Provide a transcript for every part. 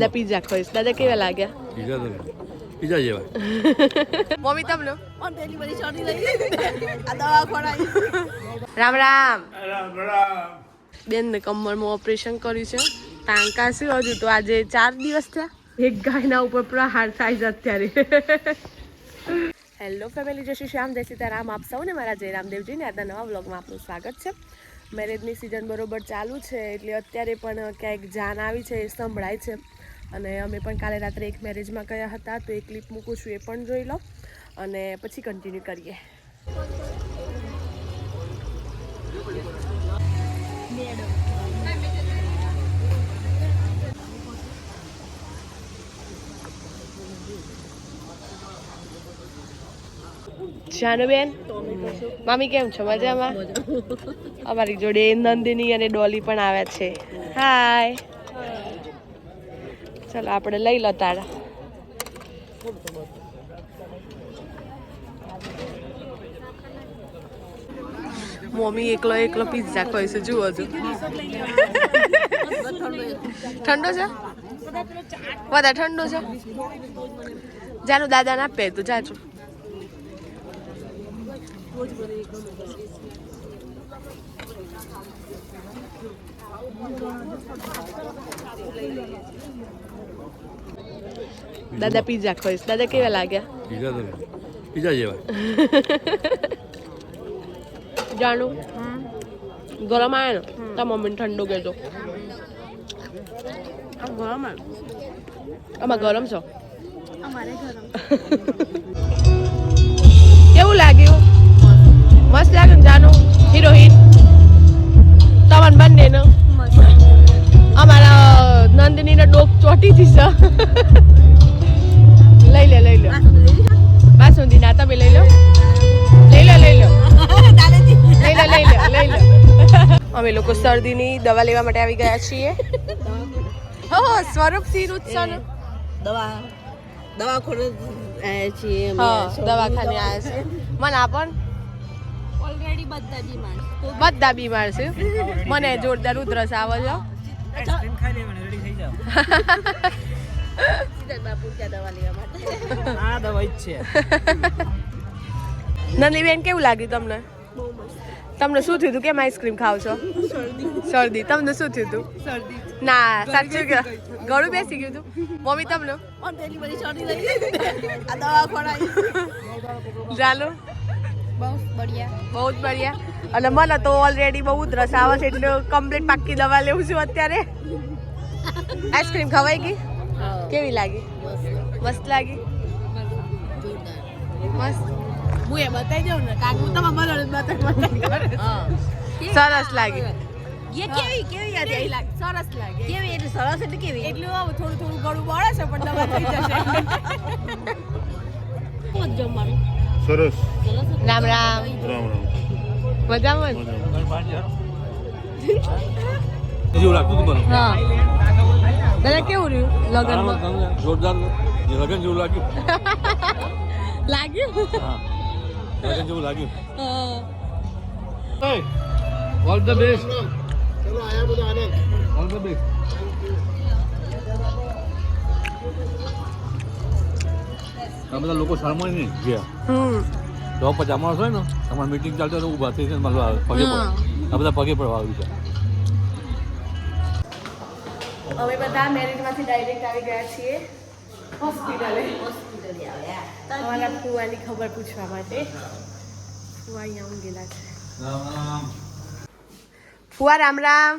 દાદા પિઝા ખોઈશ. દાદા કેવા લાગ્યા? પિઝા જેવા. મમ્મી તમને રામ રામ. બેન ને કમરમાં ઓપરેશન કર્યું છે. ટાંકા છે હજુ તો આજે 4 દિવસ થયા. એક ગાયના ઉપર પ્રહાર થાય છે અત્યારે. હેલો ફેમિલી, જય શ્રી શ્યામ, જય સીતારામ. આપ સૌને મારા જય રામદેવજીને આજના નવા વ્લોગમાં આપનું સ્વાગત છે. મેરેજની સિઝન બરોબર ચાલુ છે એટલે અત્યારે પણ ક્યાંક જાન આવી છે એ સંભળાય છે. અને અમે પણ કાલે રાત્રે એક મેરેજમાં ગયા હતા તો એક ક્લિપ મૂકું છું, એ પણ જોઈ લો અને પછી કન્ટિન્યુ કરીએ. જાનુબેન, મામી કેમ છો? મજામાં? અમારી જોડે નંદિની અને ડોલી પણ આવ્યા છે. હાય, ચલો આપણે લઈ લો તારા. મમ્મી એકલો પિઝા ખાય છે. જુઓ છો, ઠંડો છે, વધારે ઠંડો છે. જાનું દાદા ના આપે તું જાજો. દાદા પિઝા ખાઈશ. દાદા કેવા લાગ્યા? પિઝા જેવા. જાણું ગરમ આવે ને તો મમ્મીને ઠંડુ કહેજો. આમાં ગરમ છો? કેવું લાગ્યું? મસ્ત લાગે ને? જાનું હિરોઈન તમને બંને ને અમારા નંદિની ને ડોક ચોટી છે. લઈ લે બાસુંદી ના તમે લઈ લો. અમે લોકો શરદીની દવા લેવા માટે આવી ગયા છીએ. સ્વરૂપસિંહ ઉત્સવ દવાખાને આવ્યા છીએ. મને આપણ ઓલરેડી બધા બીમાર છે. મને જોરદાર ઉધરસ આવે છે. નંદીબેન કેવું લાગ્યું તમને? તમને શું થયું હતું? કેમ આઈસ્ક્રીમ ખાવ છો? શરદી. તમને શું થયું હતું? ના, સાચું કે ગળું બેસી ગયું હતું? મમ્મી તમને? ચાલો, બહુ જ બઢિયા. અને મને તો ઓલરેડી બહુ ઉધરસ આવે છે એટલે કમ્પ્લીટ પાક્કી દવા લેવું છું અત્યારે. આઈસ્ક્રીમ ખવાઈ ગઈ? કેવી લાગી? મસ્ત લાગી. મસ્ત. હું એ બતાવી દઉં ને કાકુ સરસ લાગી. કેવી લાગી? સરસ લાગે. કેવી એટલે સરસ એટલે કેવી? એટલું આવું થોડું ગળું બળે છે પણ દવા થઈ જશે. કોણ જમવાનું? સરસ. રામ રામ. મજામાં? જેવું લાગતું હતું મને. હા. દાદા કેવું રહ્યું લગનમાં? જોરદાર. લગન જેવું લાગ્યું. લાગ્યું? હા, લગન જેવું લાગ્યું. All the best. ચલો આયા બધા આનંદ. All the best. આ બધા લોકો સામાન્ય નહીં ગયા. તો પછી અમારો હોય ને તમારી મીટિંગ ચાલતી હોય તો ઊભા થઈ જાય પગે પડે. આ બધા પગે પડવા આવ્યું છે. અમે બધા મેરેજમાંથી ડાયરેક્ટ આવી ગયા છીએ હોસ્પિટલે. અમારા ફુવાની ખબર પૂછવા માટે. ફુવા અહીંયા ઊંઘેલા છે. ફુવા રામ રામ.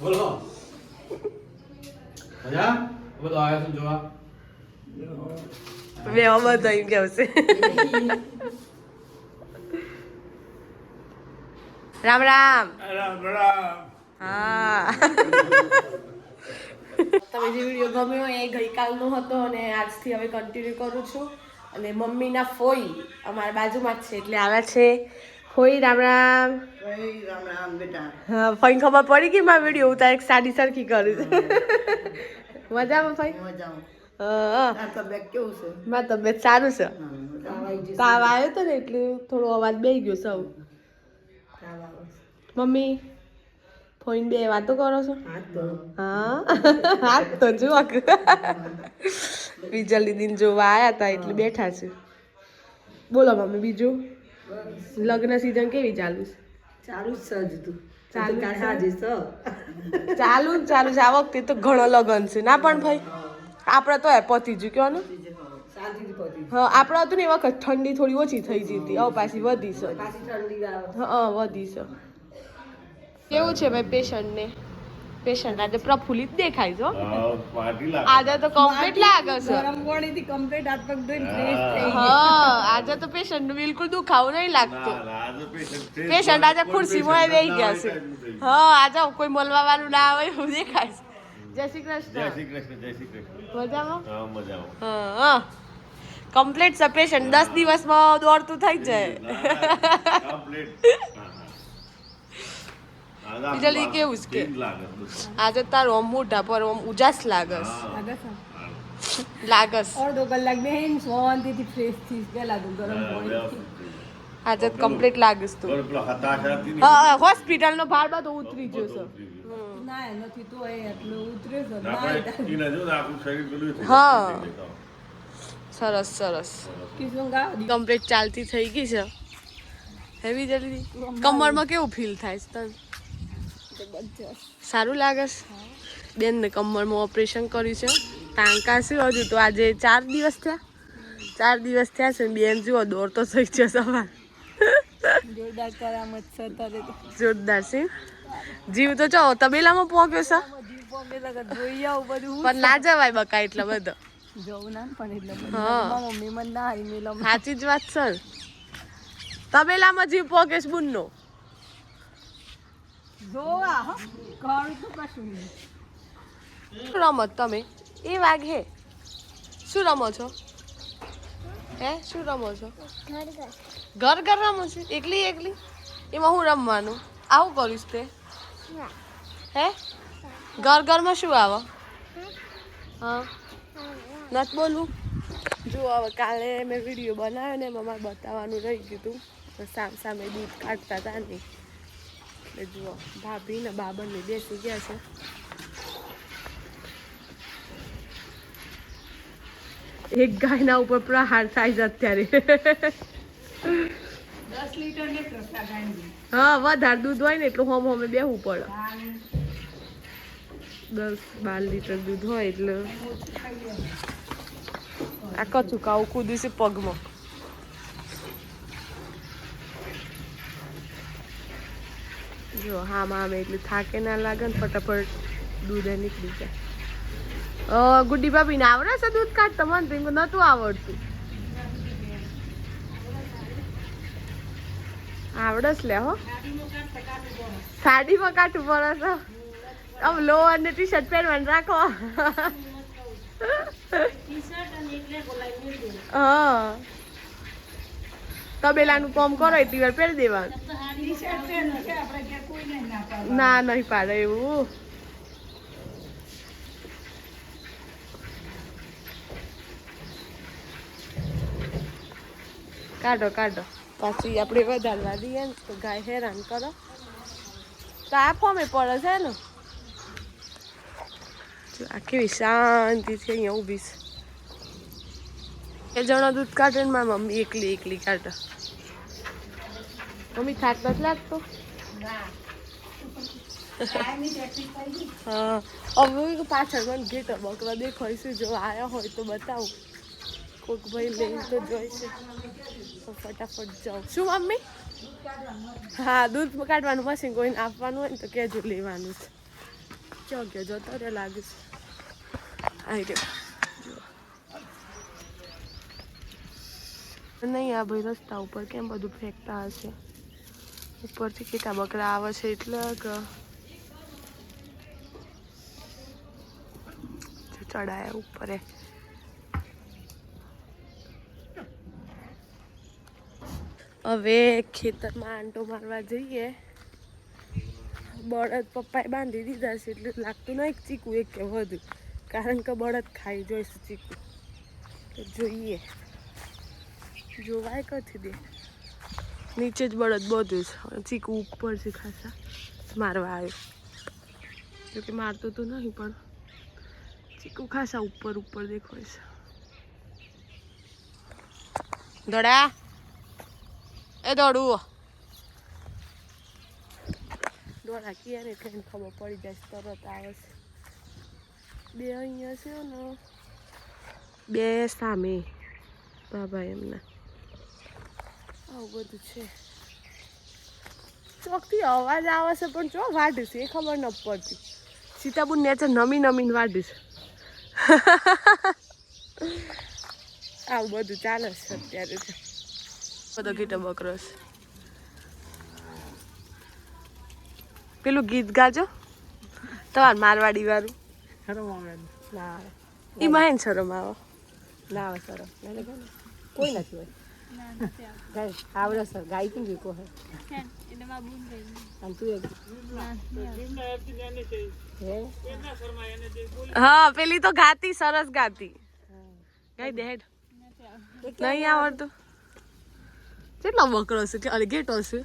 બોલો. મજા? બધો આવ્યા છે જોવા. બે બધા એમ કેવું છે. રામ રામ. હા. તમે જે વિડીયો ગમ્યો એ ગઈકાલનો હતો અને આજથી હવે કન્ટિન્યુ કરું છું. અને મમ્મીના ફોઈ અમારા બાજુમાં જ છે એટલે આવ્યા છે. ફોઈ રામ રામ. બેટા. હા, ફોઈ ખબર પડી કે મારા વિડીયો ઉતાર એક સાડી સરખી કરું. મજામાં ફોઈ? હા. મારી તબિયત સારું છે. તાવ આવ્યો હતો ને એટલે થોડો અવાજ બેસી ગયો સૌ. મમ્મી ફોઈન બે વાતો કરો છો હા હાથ તો જુઓ બીજા દીદીને જોવા આવ્યા હતા એટલે બેઠા છે બોલો મમ્મી બીજું લગ્ન સીઝન કેવી ચાલુ છે ચાલુ જ સજ તું ચાલુ જ છે? હાજી સ ચાલુ જ આ વખતે તો ઘણો લગ્ન છે ના પણ ભાઈ આપણે તો પતી ગયું કયો ને શાંતિથી પતી હા આપણે હતું ને એ વખત ઠંડી થોડી ઓછી થઈ જતી હવે પાછી વધી છે પાછી ઠંડી આવે હા વધી છે કેવું છે ભાઈ પેશન્ટ આજે પ્રફુલ્લિત દેખાય છો આજે તો કમ્પ્લીટ લાગે છે ગરમ પાણીથી કમ્પ્લીટ હાથ પગ ધોઈને ફ્રેશ થઈ હા આજે તો પેશન્ટ બિલકુલ દુખાવો નહીં લાગતો પેશન્ટ આજે ખુરશીમાં બેસી ગયા છે હા આજે કોઈ મળવા વાળું ના આવે એવું દેખાય છે જય શ્રી કૃષ્ણ મજામાં હા કમ્પ્લીટ છે પેશન્ટ 10 દિવસમાં દોડતું થઈ જાય બીજા કેવું છે કે આજે તારો આમ મોઢા પર આમ ઉજાસ લાગસ અડધો કલાક બેહીન શાંતિથી ફ્રેશ થઈ પેલા તો ગરમ પાણીથી આજે કમ્પ્લીટ લાગસ તું હા હોસ્પિટલ નો ભાર બધો ઉતરી ગયો છે ના નથી તો એ એટલું ઉતરે છે હા સરસ કિશન ગા કમ્પ્લીટ ચાલતી થઈ ગઈ છે હેવી જલ્દી કમરમાં કેવું ફીલ થાય છે તને સારું લાગે છે બેન ને કમરમાં ઓપરેશન કર્યું છે ટાંકા છે હજુ તો આજે 4 દિવસ થયા છે ને બેન જુઓ દોડતો થઈ છે સવાર જોરદાર કરામત છે તારે તો જોરદાર છે જીવ તો ચો તબેલામાં પોગ્યો છે જીવ પોગે લગત જોઈ આવું બધું પણ ના જવાય બકા એટલે બધો જવું ના પણ એટલે હા. મમ્મી મને ના હારી મેલમ સાચી જ વાત છે તબેલામાં જીવ પોગે છે બુનનો જોવા હો કરું તો કશું નહીં શું રમો તમે એ વાઘે શું રમો છો શું રમો છો ઘર રમો છો એકલી એમાં હું રમવાનું આવું કરીશ તે હે ઘરમાં શું આવે હા નથી બોલવું જો હવે કાલે મેં વિડીયો બનાવ્યો ને એમાં મારે બતાવવાનું રહી ગયું હતું સામે દૂધ કાઢતા હતા ને એટલે જુઓ ભાભી ને બાબરને બેસી ગયા છે એક ગાયના ઉપર પ્રહાર થાય છે અત્યારે 10 લીટર ને કરતા ગાંડી હા વધારે દૂધ હોય ને એટલું હોમે બેહવું પડે 10-12 લીટર દૂધ હોય એટલે આ કચું કાવું કૂદ્યું છે પગમાં જો હા એટલે થાકે ના લાગે ને ફટાફટ દૂધ નીકળી જાય ગુડ્ડી ભાભી ને આવડે છે દૂધ કાઢતા મને તો નતું આવડતું આવડે જ લે હો સાડીમાં કાઢવું પડે છે આમ લો અને ટી શર્ટ પહેરવાનું રાખો હા તબેલાનું કામ કરો એટલી વાર પહેરી દેવાનું ના નહીં પાડે એવું કાઢો પાછી આપણે વધારવા દઈએ ને તો ગાય હેરાન કરો તો આ ફોમે પડે છે ને આ કેવી શાંતિથી અહીંયા ઊભી છે 2 જણા દૂધ કાઢે ને મારી મમ્મી એકલી કાઢે મમ્મી થાક નથી લાગતો હા હવે પાછળ મને ઘેટો બકરા દેખાય છે જો આવ્યા હોય તો બતાવું કોઈક ભાઈ લઈને તો જોઈશે તો ફટાફટ જાઓ શું મમ્મી હા દૂધ કાઢવાનું મશીન કોઈને આપવાનું હોય ને તો કહેજો લેવાનું છે ચો ગયો જતો રે લાગે છે આવી ગયો નહીં આ ભાઈ રસ્તા ઉપર કેમ બધું ફેંકતા હશે ઉપરથી કેટલા બકરા આવે છે એટલે ચડાયા ઉપર હવે ખેતરમાં આંટો મારવા જઈએ બળદ પપ્પાએ બાંધી દીધા છે એટલે લાગતું નહીં ચીકુ એક કે વધુ કારણ કે બળદ ખાઈ જોઈશું ચીકુ તો જોઈએ જોવાય કથી દે નીચે જ બળદ બધું છે ચીકુ ઉપર છે ખાસા મારવા આવ્યો જોકે મારતો તો નહીં પણ ચીકુ ખાસા ઉપર ઉપર દેખાય છે દોડા એ દોડવું દોડા કીએ ને એટલે ખબર પડી જાય તરત આવે છે બે અહીંયા છે ને બે સામે બાબા એમના આવું બધું છે ચોકથી અવાજ આવે છે પણ ચો વાઢી છે એ ખબર ન પડતી સીતાબુન નેચર નમીને વાઢી છે આવું બધું ચાલે છે અત્યારે તો બધો ગીતો બકરો છે પેલું ગીત ગાજો તમારે મારવાડી વાળું ના આવે એ માહિન શરમ આવે ના આવે શરમ કોઈ નથી હોય આવડે સર ગાય કેમ જીકો હે હા પેલી તો ગાતી સરસ ગાતી ગાય દેડ નહીં આવડતું કેટલો બકરો છે કે અરે ગેટો છે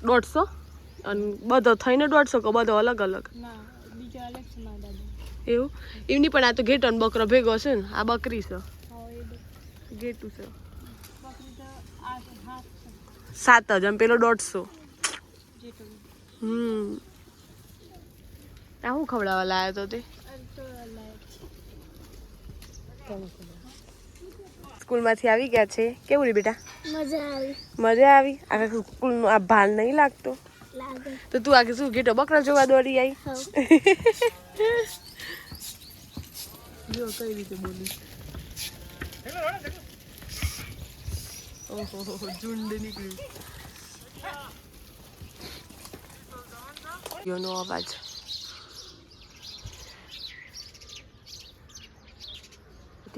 150 અને બધો થઈને 150 કે બધો અલગ અલગ એવું એમની પણ આ તો ઘેટો ને બકરો ભેગો છે ને આ બકરી છે ઘેટું છે 7 જ અને પેલો 150 આ હું ખવડાવવા લાવ્યો તો તે સ્કૂલમાંથી આવી ગયા છે કેવું રે બેટા મજા આવી આ સ્કૂલનો આ ભાલ નહીં લાગતો તો તું આગે શું ઘેટો બકરા જોવા દોડી આવી જો કઈ રીતે બોલી ઓહો ઝુંડ નીકળ્યું યોનો અવાજ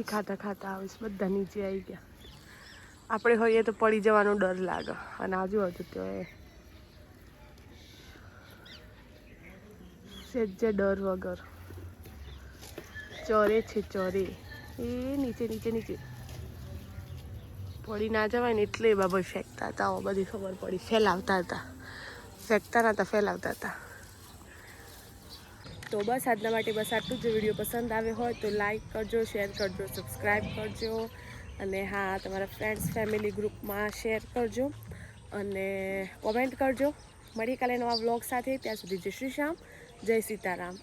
ખાતા ખાતા આવે છે બધા નીચે આવી ગયા આપણે હોઈએ તો પડી જવાનો ડર લાગે અને આજુબાજુ તો સહેજે ડર વગર ચોરે છે ચોરે એ નીચે નીચે નીચે પડી ના જવાય ને એટલે બાબા ફેંકતા હતા બધી ખબર પડી ફેલાવતા હતા ફેંકતા નતા ફેલાવતા હતા તો બસ આજના માટે બસ આટલું જ વિડીયો પસંદ આવ્યો હોય તો લાઈક કરજો શેર કરજો સબસ્ક્રાઈબ કરજો અને હા તમારા ફ્રેન્ડ્સ ફેમિલી ગ્રુપમાં શેર કરજો અને કોમેન્ટ કરજો મળીએ કાલે નવા વ્લોગ સાથે ત્યાં સુધી જય શ્રી શ્યામ જય સીતારામ